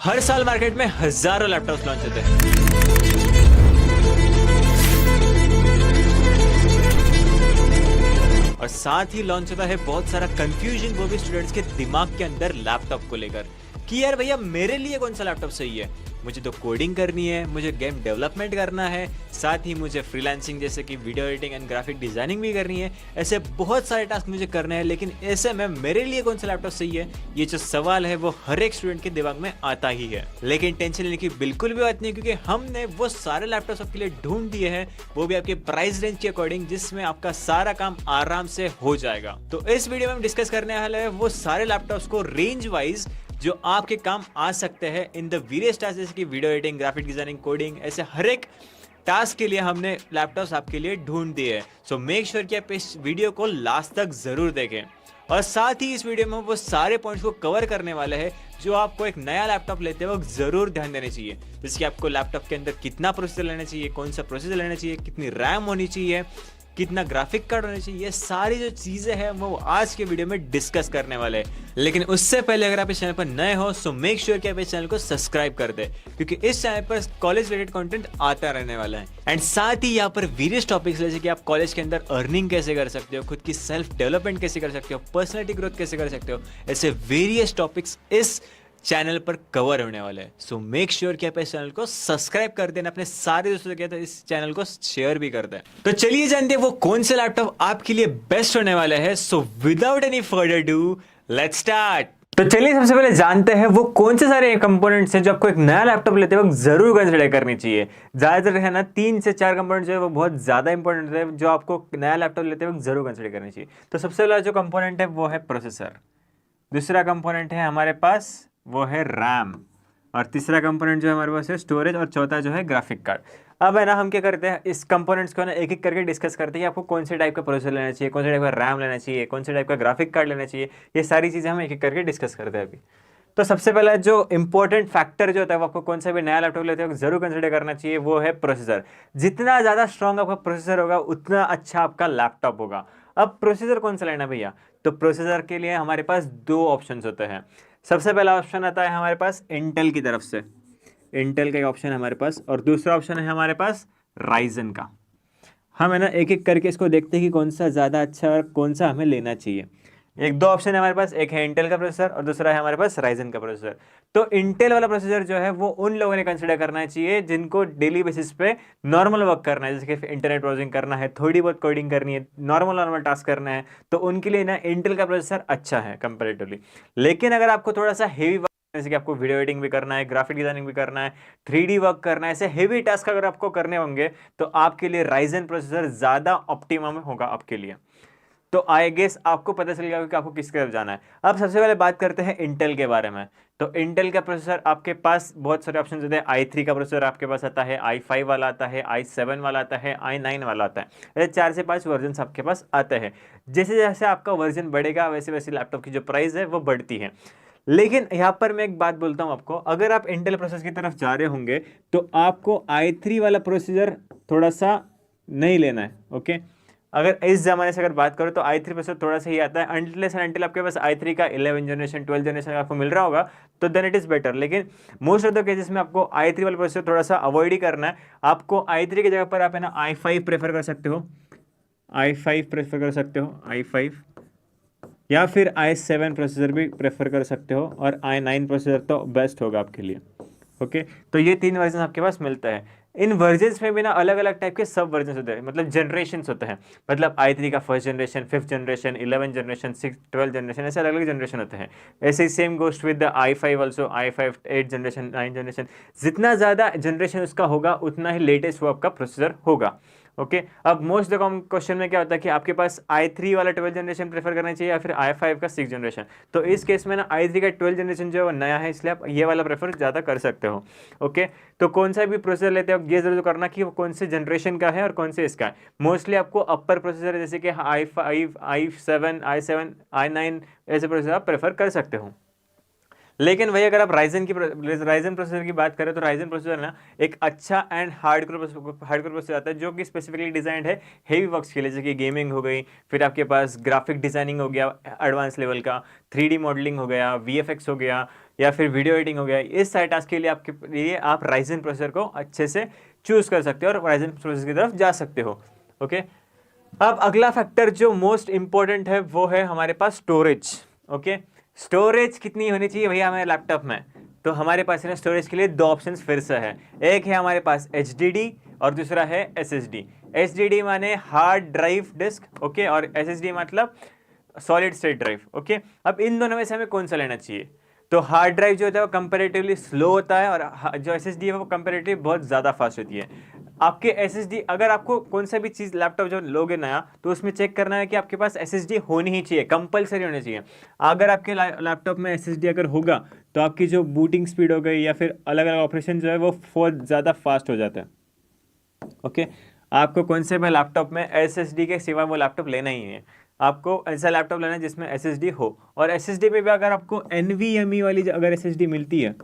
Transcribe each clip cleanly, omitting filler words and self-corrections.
हर साल मार्केट में हजारों लैपटॉप्स लॉन्च होते हैं। और साथ ही लॉन्च होता है बहुत सारा कंफ्यूजन, वो भी स्टूडेंट्स के दिमाग के अंदर लैपटॉप को लेकर कि यार भैया मेरे लिए कौन सा लैपटॉप सही है। मुझे तो कोडिंग करनी है, मुझे गेम डेवलपमेंट करना है, साथ ही मुझे फ्रीलांसिंग जैसे कि video editing and graphic designing भी करनी है। ऐसे बहुत सारे टास्क मुझे करने हैं, लेकिन ऐसे में मेरे लिए कौन सा लैपटॉप सही है, ये जो सवाल है वो हर एक स्टूडेंट के दिमाग में आता ही है। लेकिन टेंशन लेने की बिल्कुल भी बात नहीं, क्योंकि हमने वो सारे लैपटॉप्स आपके लिए ढूंढ दिए हैं, वो भी आपके प्राइस रेंज के अकॉर्डिंग, जिसमें आपका सारा काम आराम से हो जाएगा। तो इस वीडियो में हम डिस्कस करने वाले हैं वो सारे लैपटॉप्स को रेंज वाइज जो आपके काम आ सकते हैं इन द वेरियस टास्क, जैसे कि video editing, graphic designing, coding, ऐसे हर एक टास्क के लिए हमने लैपटॉप्स आपके लिए ढूंढ दिए हैं। सो मेक श्योर कि आप इस वीडियो को लास्ट तक जरूर देखें। और साथ ही इस वीडियो में वो सारे पॉइंट्स को कवर करने वाले हैं जो आपको एक नया लैपटॉप लेते वक्त जरूर ध्यान देने चाहिए। जैसे कि आपको लैपटॉप के अंदर कितना प्रोसेसर लेना चाहिए, कौन सा प्रोसेसर लेना चाहिए, कितनी रैम होनी चाहिए, कितना ग्राफिक कार्ड होना चाहिए, ये सारी जो चीजें हैं वो आज के वीडियो में डिस्कस करने वाले हैं। लेकिन उससे पहले अगर आप इस चैनल पर नए हो सो मेक श्योर कि आप इस चैनल को सब्सक्राइब कर दे, क्योंकि इस चैनल पर कॉलेज रिलेटेड कंटेंट आता रहने वाला है। एंड साथ ही यहाँ पर वेरियस टॉपिक्स जैसे कि आप कॉलेज के अंदर अर्निंग कैसे कर सकते हो, खुद की सेल्फ डेवलपमेंट कैसे कर सकते हो, पर्सनैलिटी ग्रोथ कैसे कर सकते हो, ऐसे वेरियस टॉपिक्स इस चैनल पर कवर होने वाले हैं। सो मेक श्योर कि आप इस चैनल को सब्सक्राइब कर देना, अपने सारे दोस्तों के साथ इस चैनल को शेयर भी कर दें। तो चलिए जानते हैं वो कौन से लैपटॉप आपके लिए बेस्ट होने वाले हैं। So without any further do let's start. तो चलिए सबसे पहले जानते हैं वो कौन से सारे कंपोनेंट्स हैं जो आपको एक नया लैपटॉप लेते वक्त जरूर कंसिडर करनी चाहिए। ज्यादातर है ना 3 से 4 कंपोनेंट जो है वो बहुत ज्यादा इंपॉर्टेंट है, जो आपको नया लैपटॉप लेते वक्त जरूर कंसिडर करनी चाहिए। तो सबसे पहला जो कंपोनेंट है वो है प्रोसेसर, दूसरा कंपोनेंट है हमारे पास वो है रैम, और तीसरा कंपोनेंट जो है हमारे पास है स्टोरेज, और चौथा जो है ग्राफिक कार्ड। अब है ना हम क्या करते हैं, इस कंपोनेंट्स को ना एक एक करके डिस्कस करते हैं कि आपको कौन से टाइप का प्रोसेसर लेना चाहिए, कौन से टाइप का रैम लेना चाहिए, कौन से टाइप का ग्राफिक कार्ड लेना चाहिए। ये सारी चीज़ें हम एक एक करके डिस्कस करते हैं अभी। तो सबसे पहला जो इंपॉर्टेंट फैक्टर जो होता है वो आपको कौन सा भी नया लैपटॉप लेते हो जरूर कंसिडर करना चाहिए, वो है प्रोसेसर। जितना ज़्यादा स्ट्रॉन्ग आपका प्रोसेसर होगा उतना अच्छा आपका लैपटॉप होगा। अब प्रोसेसर कौन सा लेना भैया, तो प्रोसेसर के लिए हमारे पास 2 ऑप्शन होते हैं। सबसे पहला ऑप्शन आता है हमारे पास इंटेल की तरफ से, इंटेल का एक ऑप्शन है हमारे पास, और दूसरा ऑप्शन है हमारे पास राइजन का। हम है ना एक एक करके इसको देखते हैं कि कौन सा ज़्यादा अच्छा और कौन सा हमें लेना चाहिए। एक 2 ऑप्शन है हमारे पास, एक है इंटेल का प्रोसेसर और दूसरा है हमारे पास राइजन का प्रोसेसर। तो इंटेल वाला प्रोसेसर जो है वो उन लोगों ने कंसिडर करना चाहिए जिनको डेली बेसिस पे नॉर्मल वर्क करना है, जैसे कि इंटरनेट ब्राउजिंग करना है, थोड़ी बहुत कोडिंग करनी है, नॉर्मल टास्क करना है, तो उनके लिए ना इंटेल का प्रोसेसर अच्छा है कंपेरेटिवली। लेकिन अगर आपको थोड़ा सा हेवी, जैसे कि आपको वीडियो एडिटिंग भी करना है, ग्राफिक डिजाइनिंग भी करना है, 3D वर्क करना है, ऐसे हेवी टास्क अगर आपको करने होंगे तो आपके लिए राइजन प्रोसेसर ज़्यादा ऑप्टिमम होगा आपके लिए। तो आई गेस आपको पता चल गया कि आपको किस तरफ जाना है। अब सबसे पहले बात करते हैं इंटेल के बारे में। तो इंटेल का प्रोसेसर आपके पास बहुत सारे ऑप्शन होते हैं। i3 का प्रोसेसर आपके पास आता है, i5 वाला आता है, i7 वाला आता है, i9 वाला आता है। ऐसे 4 से 5 वर्जन आपके पास आते हैं। जैसे जैसे आपका वर्जन बढ़ेगा वैसे वैसे लैपटॉप की जो प्राइस है वो बढ़ती है। लेकिन यहाँ पर मैं एक बात बोलता हूँ आपको, अगर आप इंटेल प्रोसेसर की तरफ जा रहे होंगे तो आपको i3 वाला प्रोसेसर थोड़ा सा नहीं लेना है। ओके, अगर इस जमाने से अगर बात करो तो i3 प्रोसेसर थोड़ा सा ही आता है, अनटिल एंड अनटिल आपके पास i3 का 11 जनरेशन 12 जनरेशन आपको मिल रहा होगा तो देन इट इज बेटर। लेकिन मोस्ट ऑफ द केसेस में आपको i3 वाला प्रोसेसर थोड़ा सा अवॉइड ही करना है। आपको i3 की जगह पर आप है ना i5 प्रेफर कर सकते हो, i5 प्रेफर कर सकते हो, i5 या फिर i7 प्रोसेसर भी प्रेफर कर सकते हो, और i9 प्रोसेसर तो बेस्ट होगा आपके लिए। ओके, तो ये 3 वर्जन आपके पास मिलता है। इन वर्जन्स में भी ना अलग अलग टाइप के सब वर्जन होते हैं, मतलब जनरेशन्स होते हैं। मतलब i3 का 1st generation, 5th generation, 11 generation, 6, 12 generation, ऐसे अलग अलग जनरेशन होते हैं। ऐसे ही same goes with the i5 also, i5 8 generation, 9 generation. जितना ज़्यादा जनरेशन उसका होगा उतना ही लेटेस्ट वो आपका प्रोसेसर होगा। ओके, अब मोस्ट द कॉमन क्वेश्चन में क्या होता है कि आपके पास i3 वाला 12 जनरेशन प्रेफर करना चाहिए या फिर i5 का 6 जनरेशन। तो इस केस में ना i3 का 12 जनरेशन जो है वो नया है, इसलिए आप ये वाला प्रेफर ज़्यादा कर सकते हो। ओके, तो कौन सा भी प्रोसेसर लेते हो ये जरूर करना कि वो कौन से जनरेशन का है और कौन से इसका है। मोस्टली आपको अपर प्रोसेसर जैसे कि i5, i7, i9 ऐसे प्रोसेसर आप प्रेफर कर सकते हो। लेकिन वही अगर आप राइजन प्रोसेसर की बात करें तो राइजन प्रोसेसर ना एक अच्छा एंड हार्डकोर प्रोसेसर आता है जो कि स्पेसिफिकली डिजाइंड है हेवी वर्क्स के लिए, जैसे कि गेमिंग हो गई, फिर आपके पास ग्राफिक डिजाइनिंग हो गया एडवांस लेवल का, 3D मॉडलिंग हो गया, VFX हो गया, या फिर वीडियो एडिटिंग हो गया, इस सारे टास्क के लिए आपके लिए आप राइजन प्रोसेसर को अच्छे से चूज कर सकते हो और राइजन प्रोसेसर की तरफ जा सकते हो। ओके, अब अगला फैक्टर जो मोस्ट इंपॉर्टेंट है वो है हमारे पास स्टोरेज। ओके, स्टोरेज कितनी होनी चाहिए भैया हमारे लैपटॉप में? तो हमारे पास ना स्टोरेज के लिए दो ऑप्शंस फिर से है, एक है हमारे पास HDD और दूसरा है SSD। HDD माने हार्ड ड्राइव डिस्क, ओके, और SSD मतलब सॉलिड स्टेट ड्राइव। ओके, अब इन दोनों में से हमें कौन सा लेना चाहिए? तो हार्ड ड्राइव जो होता है वो कंपैरेटिवली स्लो होता है और जो SSD है वो कंपैरेटिवली बहुत ज़्यादा फास्ट होती है। आपके SSD, अगर आपको कौन सा भी चीज़ लैपटॉप जो लोगे नया, तो उसमें चेक करना है कि आपके पास SSD होनी ही चाहिए, कंपलसरी होनी चाहिए। अगर आपके लैपटॉप में SSD अगर होगा तो आपकी जो बूटिंग स्पीड हो गई या फिर अलग अलग ऑपरेशन जो है वो बहुत ज़्यादा फास्ट हो जाता है। ओके, आपको कौन से भी लैपटॉप में SSD के सिवा वो लैपटॉप लेना ही है। आपको ऐसा लैपटॉप लेना है जिसमें SSD हो, और SSD में भी अगर आपको NVMe वाली अगर SSD मिलती है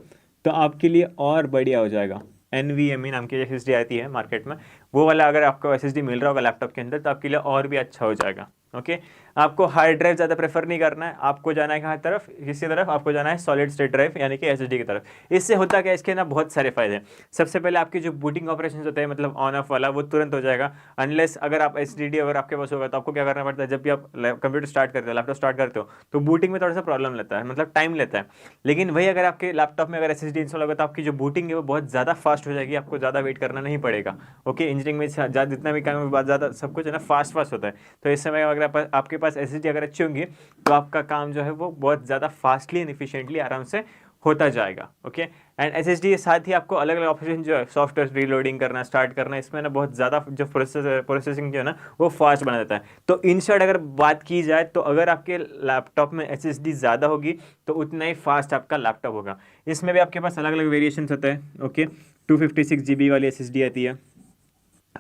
तो आपके लिए और बढ़िया हो जाएगा। NVMe नाम की SSD आती है मार्केट में, वो वाला अगर आपको SSD मिल रहा होगा लैपटॉप के अंदर तो आपके लिए और भी अच्छा हो जाएगा। ओके, आपको हार्ड ड्राइव ज़्यादा प्रेफर नहीं करना है, आपको जाना है कहाँ तरफ, किसी तरफ आपको जाना है सॉलिड स्टेट ड्राइव यानी कि SSD की तरफ। इससे होता क्या, इसके ना बहुत सारे फायदे हैं। सबसे पहले आपकी जो बूटिंग ऑपरेशन होते हैं मतलब ऑन ऑफ वाला वो तुरंत हो जाएगा, अनलेस अगर आप SSD अगर आपके पास होगा तो आपको क्या करना पड़ता है, जब भी आप कंप्यूटर स्टार्ट करते हो, लैपटॉप स्टार्ट करते हो तो बूटिंग में थोड़ा सा प्रॉब्लम लेता है, मतलब टाइम लेता है। लेकिन वही अगर आपके लैपटॉप में अगर SSD इंस्टॉल होगा तो आपकी जो बूटिंग है वो बहुत ज़्यादा फास्ट हो जाएगी, आपको ज़्यादा वेट करना नहीं पड़ेगा। ओके, इंजीनियरिंग में जितना भी काम है ज़्यादा सब कुछ है ना फास्ट होता है। तो इस समय अगर आपके पास SSD अगर अच्छी होंगी तो आपका काम जो है वो बहुत ज़्यादा फास्टली एंड एफिशिएंटली आराम से होता जाएगा। ओके, एंड SSD के साथ ही आपको अलग अलग ऑपरेशन जो है सॉफ्टवेयर रीलोडिंग करना, स्टार्ट करना, इसमें ना बहुत ज़्यादा जो प्रोसेसिंग जो है ना वो फास्ट बना देता है। तो इन शॉर्ट अगर बात की जाए तो अगर आपके लैपटॉप में SSD ज़्यादा होगी तो उतना ही फास्ट आपका लैपटॉप होगा। इसमें भी आपके पास अलग अलग वेरिएशन होते हैं। ओके, 256 GB वाली SSD आती है,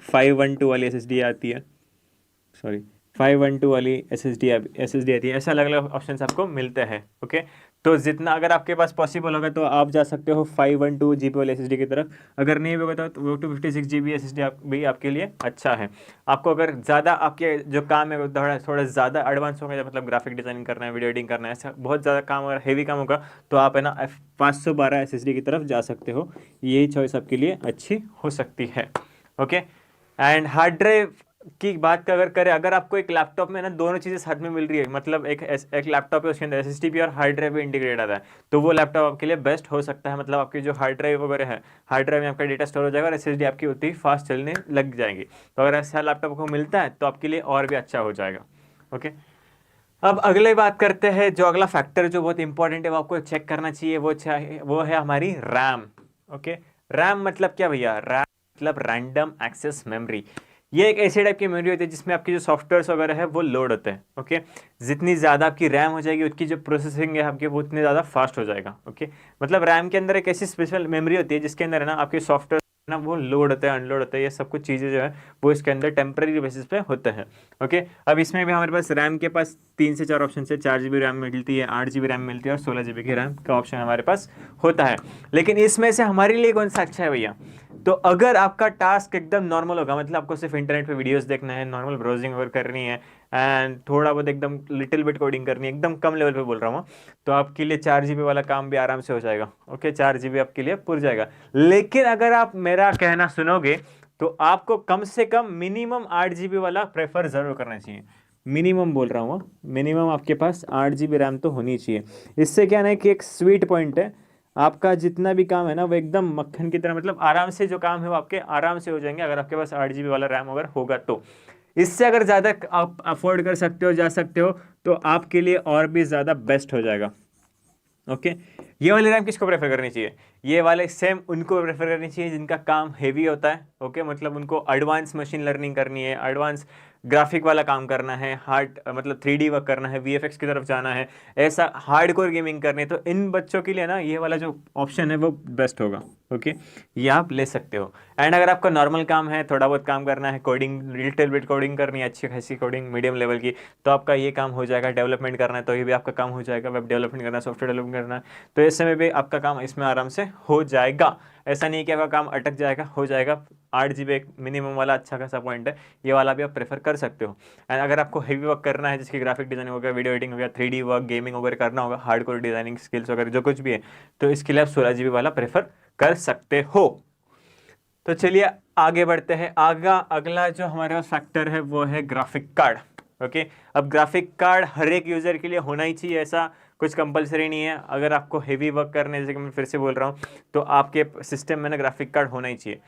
512 वाली SSD आती है, सॉरी 512 वाली SSD आती है, ऐसे अलग अलग ऑप्शन आपको मिलते हैं। ओके, तो जितना अगर आपके पास पॉसिबल होगा तो आप जा सकते हो 512 GB वाली SSD की तरफ, अगर नहीं होगा तो वो 256 GB SSD भी आपके लिए अच्छा है। आपको अगर ज़्यादा आपके जो काम है वो थोड़ा ज़्यादा एडवांस होगा, मतलब ग्राफिक डिज़ाइनिंग करना है, वीडियो एडिटिंग करना है, ऐसा बहुत ज़्यादा काम अगर हेवी काम होगा तो आप है ना 512 SSD की तरफ जा सकते हो, यही चॉइस आपके लिए अच्छी हो सकती है। ओके, एंड हार्ड ड्राइव की बात अगर करें, अगर आपको एक लैपटॉप में ना दोनों चीज़ें साथ में मिल रही है, मतलब एक लैपटॉप है उसके अंदर SSD भी और हार्ड ड्राइव भी इंटीग्रेट आता है, तो वो लैपटॉप आपके लिए बेस्ट हो सकता है। मतलब आपकी जो हार्ड ड्राइव वगैरह है, हार्ड ड्राइव में आपका डेटा स्टोर हो जाएगा और SSD आपकी उतनी ही फास्ट चलने लग जाएंगी। तो अगर ऐसा लैपटॉप को मिलता है तो आपके लिए और भी अच्छा हो जाएगा। ओके, अब अगले बात करते हैं, जो अगला फैक्टर जो बहुत इंपॉर्टेंट है वो आपको चेक करना चाहिए, वो है हमारी रैम। ओके, रैम मतलब क्या भैया? रैम मतलब रैंडम एक्सेस मेमोरी। ये एक ऐसी टाइप की मेमोरी होती है जिसमें आपकी जो सॉफ्टवेयर वगैरह है वो लोड होते हैं। ओके, जितनी ज़्यादा आपकी रैम हो जाएगी उसकी जो प्रोसेसिंग है आपके वो उतनी ज़्यादा फास्ट हो जाएगा। ओके, मतलब रैम के अंदर एक ऐसी स्पेशल मेमोरी होती है जिसके अंदर है ना आपके सॉफ्टवेयर ना वो लोड होता है, अनलोड होता है, ये सब कुछ चीज़ें जो है वो इसके अंदर टेम्पररी बेसिस पे होते हैं। ओके, अब इसमें भी हमारे पास रैम के पास 3 से 4 ऑप्शन है, 4 GB रैम मिलती है, 8 GB रैम मिलती है और 16 GB की रैम का ऑप्शन हमारे पास होता है। लेकिन इसमें से हमारे लिए कौन सा अच्छा है भैया? तो अगर आपका टास्क एकदम नॉर्मल होगा, मतलब आपको सिर्फ इंटरनेट पे वीडियोस देखना है, नॉर्मल ब्राउजिंग अगर करनी है एंड थोड़ा बहुत एकदम लिटिल बिट कोडिंग करनी है, एकदम कम लेवल पे बोल रहा हूँ, तो आपके लिए 4 GB वाला काम भी आराम से हो जाएगा। ओके, 4 GB आपके लिए पुर जाएगा। लेकिन अगर आप मेरा कहना सुनोगे तो आपको कम से कम मिनिमम 8 GB वाला प्रेफर ज़रूर करना चाहिए। मिनिमम बोल रहा हूँ, मिनिमम आपके पास 8 GB रैम तो होनी चाहिए। इससे क्या है कि एक स्वीट पॉइंट है, आपका जितना भी काम है ना वो एकदम मक्खन की तरह, मतलब आराम से जो काम है वो आपके आराम से हो जाएंगे अगर आपके पास 8 GB वाला रैम अगर होगा तो। इससे अगर ज़्यादा आप अफोर्ड कर सकते हो, जा सकते हो, तो आपके लिए और भी ज़्यादा बेस्ट हो जाएगा। ओके, ये वाली रैम किसको प्रेफर करनी चाहिए? ये वाले सेम उनको प्रेफर करनी चाहिए जिनका काम हेवी होता है। ओके, मतलब उनको एडवांस मशीन लर्निंग करनी है, एडवांस ग्राफिक वाला काम करना है, हार्ड मतलब 3D वर्क करना है, VFX की तरफ जाना है, ऐसा हार्डकोर गेमिंग करनी है, तो इन बच्चों के लिए ना ये वाला जो ऑप्शन है वो बेस्ट होगा। ओके, ये आप ले सकते हो। एंड अगर आपका नॉर्मल काम है, थोड़ा बहुत काम करना है, कोडिंग लिटिल बिट कोडिंग करनी है, अच्छी खासी कोडिंग मीडियम लेवल की, तो आपका ये काम हो जाएगा। डेवलपमेंट करना है तो ये भी आपका काम हो जाएगा, वेब डेवलपमेंट करना है, सॉफ्टवेयर डेवलपमेंट करना है, तो इस समय भी आपका काम इसमें आराम से हो जाएगा। ऐसा नहीं है कि आपका काम अटक जाएगा, हो जाएगा। 8 GB एक मिनिमम वाला अच्छा खासा पॉइंट है, ये वाला भी आप प्रेफर कर सकते हो। एंड अगर आपको हेवी वर्क करना है, जिसकी ग्राफिक डिजाइनिंग हो गया, वीडियो एडिटिंग हो गया, 3D वर्क, गेमिंग वगैरह करना होगा, हार्डकोर डिजाइनिंग स्किल्स वगैरह जो कुछ भी है, तो इसके लिए आप 16 GB वाला प्रेफर कर सकते हो। तो चलिए आगे बढ़ते हैं। अगला जो हमारे पास फैक्टर है वो है ग्राफिक कार्ड। ओके, अब ग्राफिक कार्ड हर एक यूजर के लिए होना ही चाहिए, ऐसा कुछ कंपलसरी नहीं है। अगर आपको हेवी वर्क करने, जैसे कि मैं फिर से बोल रहा हूँ, तो आपके सिस्टम में ना ग्राफिक कार्ड होना ही चाहिए।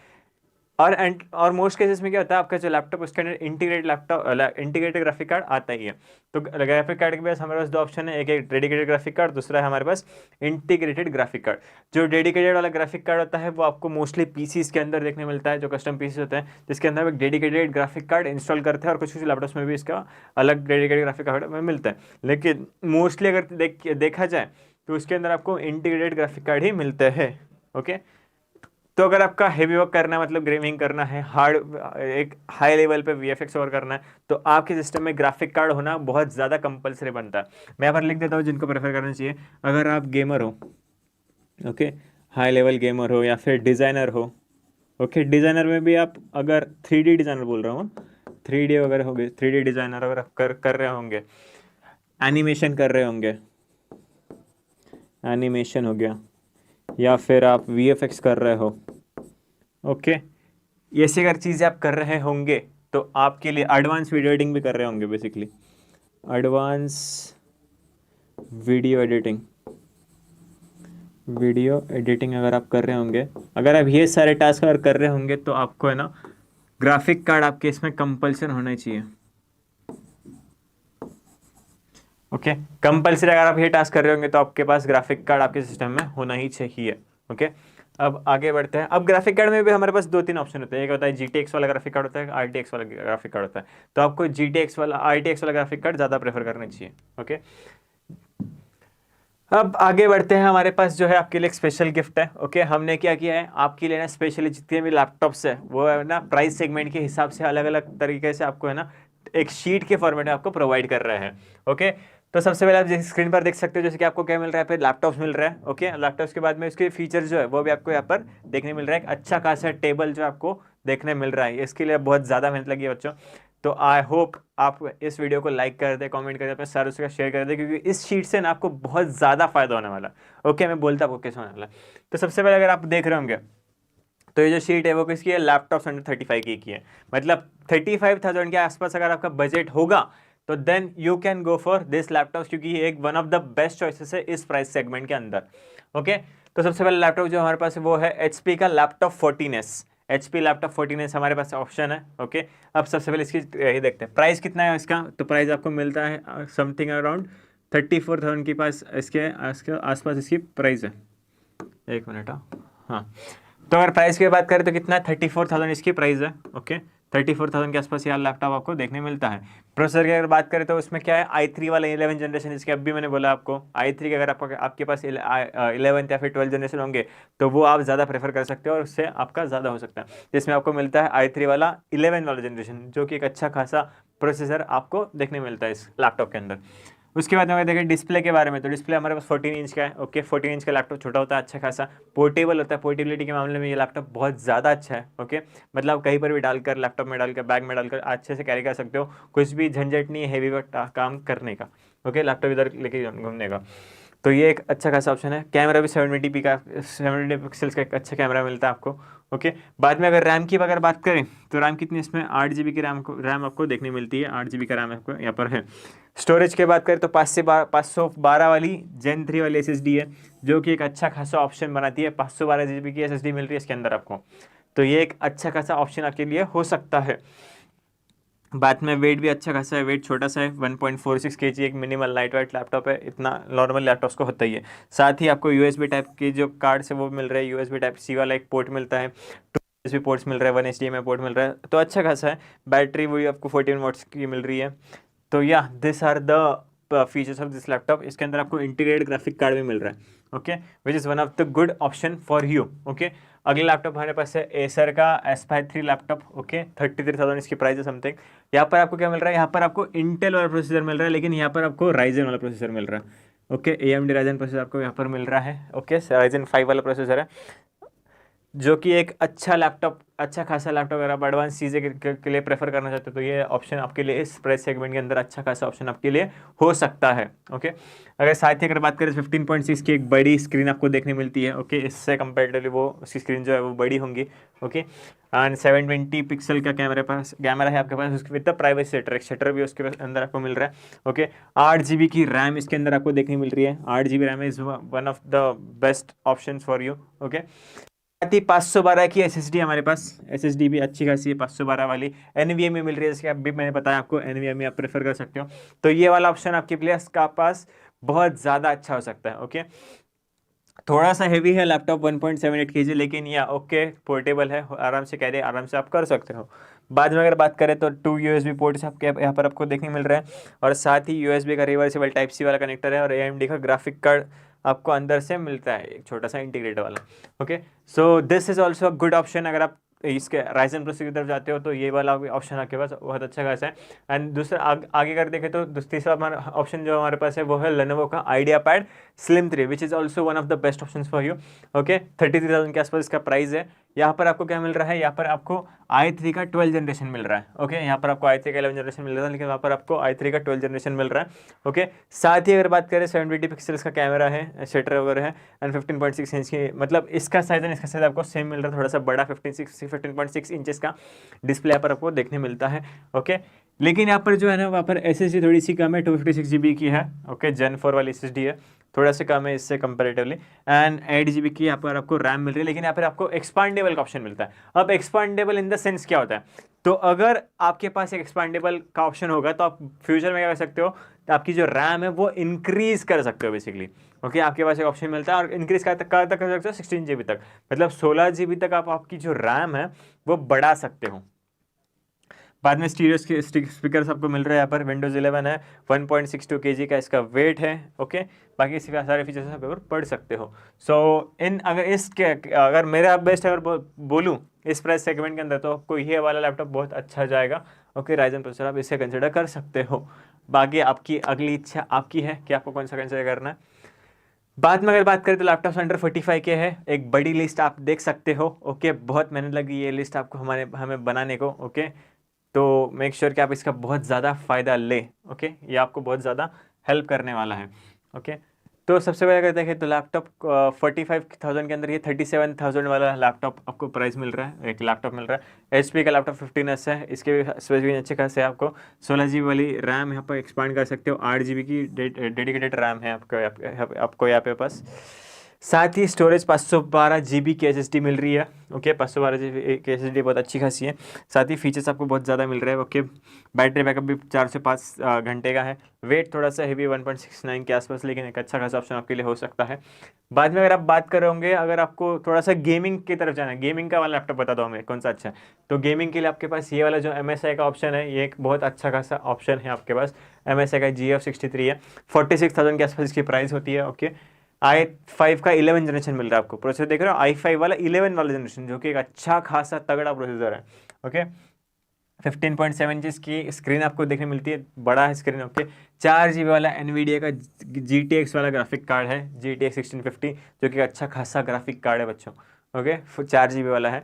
और मोस्ट केसेस में क्या होता है, आपका जो लैपटॉप उसके अंदर इंटीग्रेटेड ग्राफिक कार्ड आता ही है। तो ग्राफिक कार्ड के पास हमारे पास दो ऑप्शन है, एक है डेडिकेटेड ग्राफिक कार्ड, दूसरा है हमारे पास इंटीग्रेटेड ग्राफिक कार्ड। जो डेडिकेटेड वाला ग्राफिक कार्ड होता है वो आपको मोस्टली पीसीज के अंदर देखने मिलता है, जो कस्टम पीसीज होते हैं, जिसके अंदर एक डेडिकेटेड ग्राफिक कार्ड इंस्टॉल करते हैं, और कुछ कुछ लैपटॉप्स में भी इसका अलग डेडिकेटेड ग्राफिक कार्ड में मिलता है। लेकिन मोस्टली अगर देखा जाए तो उसके अंदर आपको इंटीग्रेटेड ग्राफिक कार्ड ही मिलते हैं। ओके, तो अगर आपका हेवी वर्क करना है, मतलब गेमिंग करना है, एक हाई लेवल पे वीएफएक्स वर्क करना है, तो आपके सिस्टम में ग्राफिक कार्ड होना बहुत ज़्यादा कंपलसरी बनता है। मैं यहाँ पर लिख देता हूँ जिनको प्रेफर करना चाहिए। अगर आप गेमर हो, ओके, हाई लेवल गेमर हो, या फिर डिज़ाइनर हो, ओके, डिज़ाइनर में भी आप अगर 3D डिज़ाइनर बोल रहा हूँ, 3D वगैरह हो गए, 3D डिज़ाइनर अगर आप कर रहे होंगे, एनिमेशन कर रहे होंगे, एनिमेशन हो गया, या फिर आप वीएफएक्स कर रहे हो, ओके, ये ऐसी अगर चीज़ें आप कर रहे होंगे तो आपके लिए एडवांस वीडियो एडिटिंग भी कर रहे होंगे, बेसिकली एडवांस वीडियो एडिटिंग अगर आप कर रहे होंगे, अगर आप ये सारे टास्क अगर कर रहे होंगे, तो आपको है ना ग्राफिक कार्ड आपके इसमें कंपल्सन होना चाहिए। ओके, कंपल्सरी अगर आप ये टास्क कर रहे होंगे तो आपके पास ग्राफिक कार्ड आपके सिस्टम में होना ही चाहिए। ओके, अब आगे बढ़ते हैं। अब ग्राफिक कार्ड में भी हमारे पास 2-3 ऑप्शन होते हैं। एक होता है GTX वाला ग्राफिक कार्ड होता है, RTX वाला ग्राफिक कार्ड होता है। तो आपको RTX वाला ग्राफिक कार्ड ज़्यादा प्रेफर करना चाहिए। ओके, अब आगे बढ़ते हैं। हमारे पास जो है आपके लिए एक स्पेशल गिफ्ट है। ओके, हमने क्या किया है आपके लिए ना, स्पेशली जितने भी लैपटॉप्स है वो है ना प्राइस सेगमेंट के हिसाब से अलग अलग तरीके से आपको है ना एक शीट के फॉर्मेट में आपको प्रोवाइड कर रहे हैं। ओके, तो सबसे पहले आप जैसे स्क्रीन पर देख सकते हो, जैसे कि आपको क्या मिल रहा है, फिर लैपटॉप्स मिल रहा है। ओके, लैपटॉप्स के बाद में उसके फीचर्स जो है वो भी आपको यहाँ पर देखने मिल रहा है। एक अच्छा खासा टेबल जो आपको देखने मिल रहा है, इसके लिए बहुत ज़्यादा मेहनत लगी है बच्चों। तो आई होप आप इस वीडियो को लाइक कर दे, कमेंट कर दे, अपने सारे उसका शेयर कर दे, क्योंकि इस शीट से ना आपको बहुत ज़्यादा फायदा होने वाला। ओके, मैं बोलता आपको कैसे होने वाला। तो सबसे पहले अगर आप देख रहे होंगे तो ये जो शीट है वो किसकी है, लैपटॉप अंडर 35 की है। मतलब 35,000 के आसपास अगर आपका बजट होगा तो then you can go for this laptop, क्योंकि ये एक one of the best choices है इस प्राइस सेगमेंट के अंदर। ओके, तो सबसे पहले लैपटॉप जो हमारे पास है वो है HP का laptop 14S। HP laptop 14S हमारे पास ऑप्शन है। ओके, अब सबसे पहले इसकी ये देखते हैं प्राइस कितना है इसका। तो प्राइस आपको मिलता है समथिंग अराउंड 34,000 के पास, इसके आसपास इसकी प्राइस है। एक मिनट, हाँ, तो अगर प्राइस की बात करें तो कितना है, 34,000 इसकी प्राइस है। ओके, 34,000 के आसपास यार लैपटॉप आपको देखने मिलता है। प्रोसेसर की अगर बात करें तो उसमें क्या है, i3 वाला 11 जनरेशन, इसके अभी मैंने बोला आपको i3 के अगर आपके पास 11 या फिर 12 जनरेशन होंगे तो वो आप ज़्यादा प्रेफर कर सकते हो, और उससे आपका ज़्यादा हो सकता है, जिसमें आपको मिलता है i3 वाला 11 वाला जनरेशन, जो कि एक अच्छा खासा प्रोसेसर आपको देखने मिलता है इस लैपटॉप के अंदर। उसके बाद में अगर देखें डिस्प्ले के बारे में, तो डिस्प्ले हमारे पास 14 इंच का है। ओके, 14 इंच का लैपटॉप छोटा होता है, अच्छा खासा पोर्टेबल होता है। पोर्टेबिलिटी के मामले में ये लैपटॉप बहुत ज़्यादा अच्छा है। ओके, मतलब कहीं पर भी डालकर, लैपटॉप में डालकर, बैग में डालकर अच्छे से कैरी कर सकते हो, कुछ भी झंझट नहीं है हेवी काम करने का। ओके, लैपटॉप इधर लेके घूमने का। तो ये एक अच्छा खासा ऑप्शन है। कैमरा भी 720p का, 720 पिक्सल्स का एक अच्छा कैमरा मिलता है आपको। ओके, बाद में अगर रैम की अगर बात करें तो रैम कितनी, इसमें 8 GB की रैम आपको देखने मिलती है। 8 GB का रैम आपको यहाँ पर है। स्टोरेज की बात करें तो 512 वाली Gen 3 वाली SSD है, जो कि एक अच्छा खासा ऑप्शन बनाती है। 512 GB की SSD मिल रही है इसके अंदर आपको, तो ये एक अच्छा खासा ऑप्शन आपके लिए हो सकता है। बाद में वेट भी अच्छा खासा है, वेट छोटा सा है, 1.46 kg, एक मिनिमल लाइट वेट लैपटॉप है, इतना नॉर्मल लैपटॉप्स को होता ही है। साथ ही आपको USB टाइप के जो कार्ड्स है वो मिल रहे हैं, USB टाइप C वाला एक पोर्ट मिलता है, 2 USB पोर्ट्स मिल रहा है, 1 HDMI पोर्ट मिल रहा है, तो अच्छा खासा है। बैटरी वही आपको 14 वॉट्स की मिल रही है। तो या these are the features of this laptop. इसके अंदर आपको इंटीग्रेटेड ग्राफिक कार्ड भी मिल रहा है। Okay, which is one of the good option for you. Okay, अगला लैपटॉप हमारे पास है एसर का Aspire 3 लैपटॉप। ओके, 33,000 इसकी प्राइस है समथिंग। यहाँ पर आपको क्या मिल रहा है, यहाँ पर आपको इंटेल वाला प्रोसेसर मिल रहा है, लेकिन यहाँ पर आपको राइजन वाला प्रोसेसर मिल रहा है। ओके, AMD राइजन प्रोसेसर आपको यहाँ पर मिल रहा है। ओके, राइजन 5 वाला प्रोसेसर है। जो कि एक अच्छा लैपटॉप, अच्छा खासा लैपटॉप अगर आप एडवांस चीज़ें के लिए प्रेफर करना चाहते हो तो ये ऑप्शन आपके लिए इस प्राइस सेगमेंट के अंदर अच्छा खासा ऑप्शन आपके लिए हो सकता है। ओके, अगर साथ ही अगर बात करें 15.6 की एक बड़ी स्क्रीन आपको देखने मिलती है। ओके, इससे कंपेरेटिवली वो उसकी स्क्रीन जो है वो बड़ी होंगी। ओके, एंड 720 पिक्सल का कैमरा है आपके पास, उसके विद द प्राइवेसी सेटर, एक शटर भी उसके अंदर आपको मिल रहा है। ओके, 8 GB की रैम इसके अंदर आपको देखने मिल रही है। 8 GB RAM is one of the best option for you. Okay, साथ ही 512 की एसएसडी हमारे पास, एसएसडी भी अच्छी खासी है 512 वाली, एनवीएमई मिल रही है, जैसे अभी मैंने बताया आपको एनवीएमई आप प्रेफर कर सकते हो। तो ये वाला ऑप्शन आपके प्लेस का पास बहुत ज़्यादा अच्छा हो सकता है। ओके, थोड़ा सा हेवी है लैपटॉप 1.78 kg, लेकिन या ओके पोर्टेबल है, आराम से कैरी आराम से आप कर सकते हो। बाद में अगर बात करें तो 2 USB पोर्ट्स आपके यहाँ पर आपको देखने मिल रहे हैं, और साथ ही USB का रिवर्सेबल टाइप सी वाला कनेक्टर है, और AMD का ग्राफिक कार्ड आपको अंदर से मिलता है, एक छोटा सा इंटीग्रेटेड वाला। Okay, so this is also a good option. अगर आप इसके राइजन प्रोसेसर की तरफ जाते हो तो ये वाला ऑप्शन आपके पास बहुत अच्छा खासा है। एंड दूसरा आगे कर देखें तो तीसरा हमारा ऑप्शन जो हमारे पास है वो है लेनोवो का IdeaPad slim 3, which is also one of the best option for you. Okay, 33,000 के आसपास इसका प्राइस है। यहाँ पर आपको क्या मिल रहा है, यहाँ पर आपको i3 का 12 जनरेशन मिल रहा है। ओके, यहाँ पर आपको i3 का 11 जनरेशन मिल रहा है, लेकिन वहाँ पर आपको i3 का 12 जनरेशन मिल रहा है। ओके, साथ ही अगर बात करें 720 पिक्सल्स का कैमरा है, शटर वगैरह है, एंड 15.6 इंच की, मतलब इसका साइज एंड इसका साइज आपको सेम मिल रहा है, थोड़ा सा बड़ा 15.6 इंचेस का डिस्प्ले यहाँ पर आपको देखने मिलता है। ओके, लेकिन यहाँ पर जो है ना वहाँ पर SSD थोड़ी सी कम है, 256 GB की है। ओके, Gen 4 वाली SSD है, थोड़ा सा कम है इससे कंपेरेटिवली, एंड 8 GB की यहाँ पर आपको रैम मिल रही है, लेकिन यहाँ पर आपको एक्सपांडेबल का ऑप्शन मिलता है। अब एक्सपांडेबल इन द सेंस क्या होता है, तो अगर आपके पास एक एक्सपांडेबल का ऑप्शन होगा तो आप फ्यूचर में क्या कर सकते हो, तो आपकी जो रैम है वो इंक्रीज कर सकते हो बेसिकली। ओके, आपके पास एक ऑप्शन मिलता है, और इंक्रीज कहाँ तक कर सकते हो, 16 GB तक, मतलब 16 GB तक आप आपकी जो रैम है वो बढ़ा सकते हो। बाद में स्टीरियो स्पीकर्स आपको मिल रहा है, यहाँ पर विंडोज 11 है, 1.62 kg का इसका वेट है। ओके, बाकी इसके सारे फीचर्स आप यहाँ पर पढ़ सकते हो। सो अगर मेरा बेस्ट अगर बोलूँ इस प्राइस सेगमेंट के अंदर तो आपको ये वाला लैपटॉप बहुत अच्छा जाएगा। ओके, राइजन प्रोसेसर आप इसे कंसिडर कर सकते हो। बाकी आपकी अगली इच्छा आपकी है कि आपको कौन सा कंसिडर करना है। बाद में अगर बात करें तो लैपटॉप्स अंडर 45 के है, एक बड़ी लिस्ट आप देख सकते हो। ओके, बहुत मेहनत लगी ये लिस्ट आपको हमें बनाने को। ओके, तो मेक श्योर कि आप इसका बहुत ज़्यादा फ़ायदा लें। ओके, ये आपको बहुत ज़्यादा हेल्प करने वाला है। ओके, तो सबसे पहले अगर देखें तो लैपटॉप 45,000 के अंदर ये 37,000 वाला लैपटॉप आपको प्राइस मिल रहा है, एक लैपटॉप मिल रहा है। HP का लैपटॉप 15S है, इसके स्पेसिफिकेशन अच्छे खासे आपको 16 GB वाली रैम यहाँ पर एक्सपांड कर सकते हो, 8 GB की डेडिकेटेड रैम है आपको यहाँ पे पास। साथ ही स्टोरेज 512 GB की SSD मिल रही है। ओके, 512 GB की SSD बहुत अच्छी खासी है। साथ ही फीचर्स आपको बहुत ज़्यादा मिल रहे हैं। ओके, बैटरी बैकअप भी 4 से 5 घंटे का है। वेट थोड़ा सा हेवी 1.69 के आसपास, लेकिन एक अच्छा खासा ऑप्शन आपके लिए हो सकता है। बाद में अगर आप बात कर रहे होंगे, अगर आपको थोड़ा सा गेमिंग की तरफ जाना है, गेमिंग का वाला लैपटॉप बता दो हमें कौन सा अच्छा है, तो गेमिंग के लिए आपके पास ये वाला जो MSI का ऑप्शन है, ये एक बहुत अच्छा खासा ऑप्शन है आपके पास। MSI का GF63 है, 46,000 के आसपास इसकी प्राइस होती है। ओके, i5 का 11 जनरेशन मिल रहा है आपको, प्रोसेसर देख रहे हो i5 वाला 11 वाला जनरेशन, जो कि एक अच्छा खासा तगड़ा प्रोसेसर है। ओके, 15.7 इंच की स्क्रीन आपको देखने मिलती है, बड़ा है स्क्रीन। ओके, 4 GB वाला NVIDIA का GTX वाला ग्राफिक कार्ड है, GTX 1650, जो कि अच्छा खासा ग्राफिक कार्ड है बच्चों। ओके, 4 GB वाला है।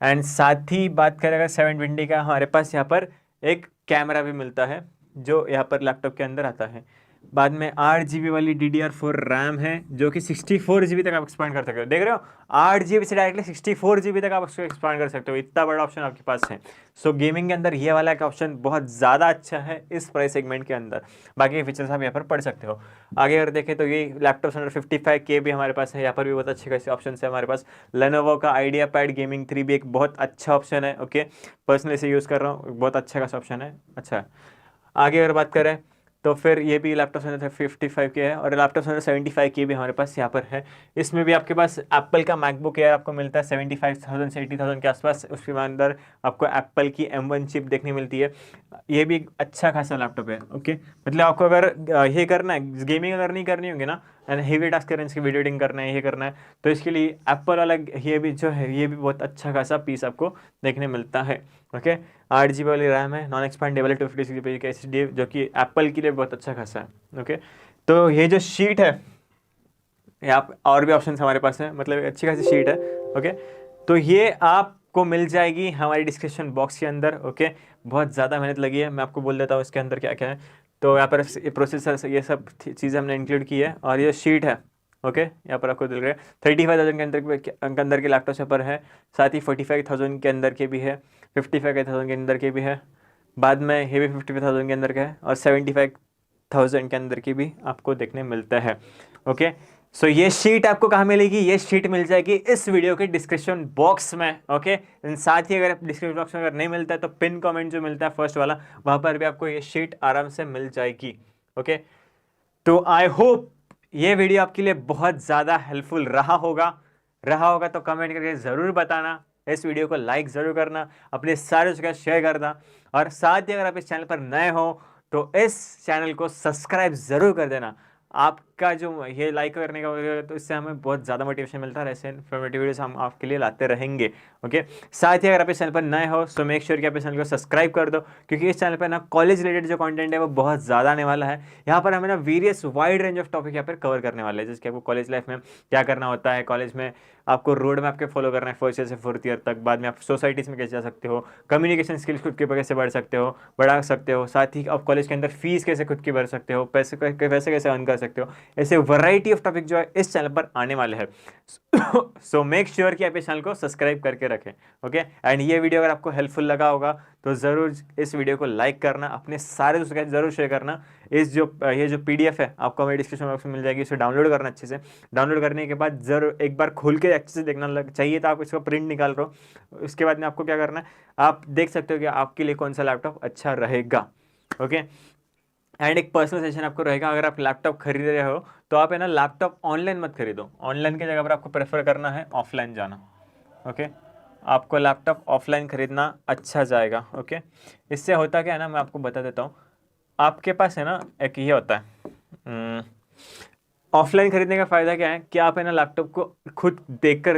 एंड साथ ही बात करें अगर 720 का, हमारे पास यहाँ पर एक कैमरा भी मिलता है जो यहाँ पर लैपटॉप के अंदर आता है। बाद में 8 GB वाली DDR4 रैम है, जो कि 64 GB तक आप एक्सपांड कर सकते हो। देख रहे हो, 8 GB से डायरेक्टली 64 GB तक आप उसको एक्सपांड कर सकते हो, इतना बड़ा ऑप्शन आपके पास है। सो गेमिंग के अंदर ये वाला का ऑप्शन बहुत ज़्यादा अच्छा है इस प्राइस सेगमेंट के अंदर। बाकी फीचर्स आप यहाँ पर पढ़ सकते हो। आगे अगर देखें तो ये लैपटॉप्स अंडर 55K भी हमारे पास है, यहाँ पर भी बहुत अच्छे खासे ऑप्शन है हमारे पास। लेनोवो का आइडियापैड गेमिंग 3 भी एक बहुत अच्छा ऑप्शन है। ओके, पर्सनली इसे यूज़ कर रहा हूँ, बहुत अच्छा खासा ऑप्शन है। अच्छा, आगे अगर बात करें तो फिर ये भी लैपटॉप अंदर 55 के है, और लैपटॉप अंदर 75 के भी हमारे पास यहाँ पर है। इसमें भी आपके पास एप्पल का मैकबुक एयर आपको मिलता है 75,000 से 80,000 के आसपास। उसके अंदर आपको एप्पल की M1 चिप देखने मिलती है। ये भी अच्छा खासा लैपटॉप है। ओके, मतलब आपको अगर ये करना है, गेमिंग अगर नहीं करनी होगी ना, एंड हेवी टास्क करना है, इसकी वीडियो एडिटिंग करना है, ये करना है, तो इसके लिए एप्पल वाला ये भी जो है, ये भी बहुत अच्छा खासा पीस आपको देखने मिलता है। ओके, 8 GB वाली रैम है, नॉन एक्सपांडेबल 256 GB का SSD, जो कि एप्पल के लिए बहुत अच्छा खासा है। ओके, तो ये जो शीट है, यहाँ और भी ऑप्शन हमारे पास है, मतलब एक अच्छी खासी शीट है। ओके, तो ये आपको मिल जाएगी हमारी डिस्क्रिप्शन बॉक्स के अंदर। ओके, बहुत ज़्यादा मेहनत लगी है, मैं आपको बोल देता हूँ इसके अंदर क्या क्या है। तो यहाँ पर प्रोसेसर ये सब चीज़ें हमने इंक्लूड की है, और ये शीट है। ओके, यहाँ पर आपको दिल रहा है 35,000 के अंदर के लैपटॉप यहाँ पर है, साथ ही 45,000 के अंदर के भी है, 55,000 के अंदर के भी है, बाद में ये भी 55,000 के अंदर का है, और 75,000 के अंदर की भी आपको देखने मिलता है। ओके, सो ये शीट आपको कहाँ मिलेगी? ये शीट मिल जाएगी इस वीडियो के डिस्क्रिप्शन बॉक्स में। ओके, साथ ही अगर डिस्क्रिप्शन बॉक्स में अगर नहीं मिलता है तो पिन कमेंट जो मिलता है फर्स्ट वाला, वहाँ पर भी आपको ये शीट आराम से मिल जाएगी। ओके, तो आई होप ये वीडियो आपके लिए बहुत ज़्यादा हेल्पफुल रहा होगा तो कमेंट करके ज़रूर बताना। इस वीडियो को लाइक ज़रूर करना, अपने सारे जगह शेयर करना, और साथ ही अगर आप इस चैनल पर नए हो तो इस चैनल को सब्सक्राइब ज़रूर कर देना। आपका जो ये लाइक करने का वगैरह, तो इससे हमें बहुत ज़्यादा मोटिवेशन मिलता है, ऐसे इन्फॉर्मेटिव वीडियोस हम आपके लिए लाते रहेंगे। ओके, साथ ही अगर आप इस चैनल पर नए हो तो मेक श्योर कि आप इस चैनल को सब्सक्राइब कर दो, क्योंकि इस चैनल पर ना कॉलेज रिलेटेड जो कंटेंट है वो बहुत ज़्यादा आने वाला है। यहाँ पर हमें ना various wide range of topic यहाँ पर कवर करने वाले हैं, जैसे कि आपको कॉलेज लाइफ में क्या करना होता है, कॉलेज में आपको रोड मैप के फॉलो करना है फर्स्ट ईयर से फोर्थ ईयर तक, बाद में आप सोसाइटीज़ में कैसे जा सकते हो, कम्युनिकेशन स्किल्स खुद के ऊपर कैसे बढ़ा सकते हो, साथ ही आप कॉलेज के अंदर फीस कैसे खुद की भर सकते हो, पैसे कैसे अर्न कर सकते हो, ऐसे वैरायटी ऑफ टॉपिक जो है इस चैनल पर आने वाले हैं। सो मेक श्योर कि आप इस चैनल को सब्सक्राइब करके रखें। ओके, एंड ये वीडियो अगर आपको हेल्पफुल लगा होगा तो ज़रूर इस वीडियो को लाइक करना, अपने सारे दोस्तों के साथ ज़रूर शेयर करना। ये जो PDF है आपको हमारे डिस्क्रिप्शन बॉक्स में मिल जाएगी, इसे डाउनलोड करना अच्छे से। डाउनलोड करने के बाद ज़रूर एक बार खोल के अच्छे से देखना चाहिए, तो आप इसको प्रिंट निकाल रहे हो, उसके बाद में आपको क्या करना है, आप देख सकते हो कि आपके लिए कौन सा लैपटॉप अच्छा रहेगा। ओके, एंड एक पर्सनल सेशन आपको रहेगा। अगर आप लैपटॉप खरीद रहे हो तो आप है ना लैपटॉप ऑनलाइन मत खरीदो, ऑनलाइन की जगह पर आपको प्रेफर करना है ऑफलाइन जाना। ओके, आपको लैपटॉप ऑफलाइन खरीदना अच्छा जाएगा। ओके, इससे होता क्या है ना, मैं आपको बता देता हूँ। आपके पास है ना एक ये होता है, ऑफलाइन खरीदने का फ़ायदा क्या है कि आप है ना लैपटॉप को खुद देखो,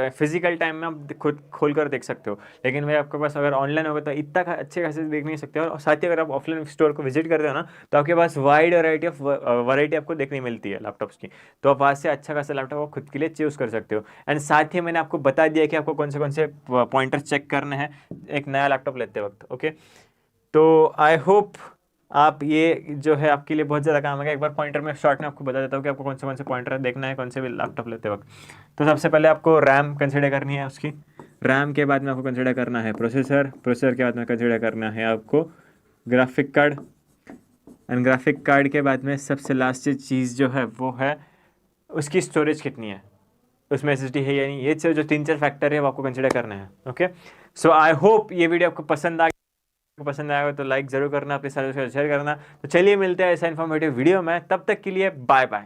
फिजिकल टाइम में आप खुद खोल कर देख सकते हो। लेकिन भाई आपके पास अगर ऑनलाइन होगा तो इतना अच्छे खासे देख नहीं सकते हो। और साथ ही अगर आप ऑफलाइन स्टोर को विजिट करते हो ना, तो आपके पास वाइड वैरायटी आपको देखने मिलती है लैपटॉप्स की, तो आप वहाँ से अच्छा खासा लैपटॉप आप खुद के लिए चूज़ कर सकते हो। एंड साथ ही मैंने आपको बता दिया कि आपको कौन से पॉइंटर चेक करने हैं एक नया लैपटॉप लेते वक्त। ओके, तो आई होप आप ये जो है आपके लिए बहुत ज़्यादा काम है। एक बार पॉइंटर में शॉर्ट में आपको बता देता हूँ कि आपको कौन से पॉइंटर देखना है कौन से भी लैपटॉप लेते वक्त। तो सबसे पहले आपको रैम कंसिडर करनी है उसकी, रैम के बाद में आपको कंसिडर करना है प्रोसेसर के बाद में कंसिडर करना है आपको graphic card, and graphic card के बाद में सबसे लास्ट चीज़ जो है वो है उसकी स्टोरेज कितनी है, उसमें SSD है या नहीं। ये जो 3-4 फैक्टर है वो आपको कंसिडर करना है। ओके, सो आई होप ये वीडियो आपको पसंद आएगा तो लाइक ज़रूर करना, अपने सारे शेयर करना। तो चलिए मिलते हैं ऐसा इन्फॉर्मेटिव वीडियो में, तब तक के लिए बाय बाय।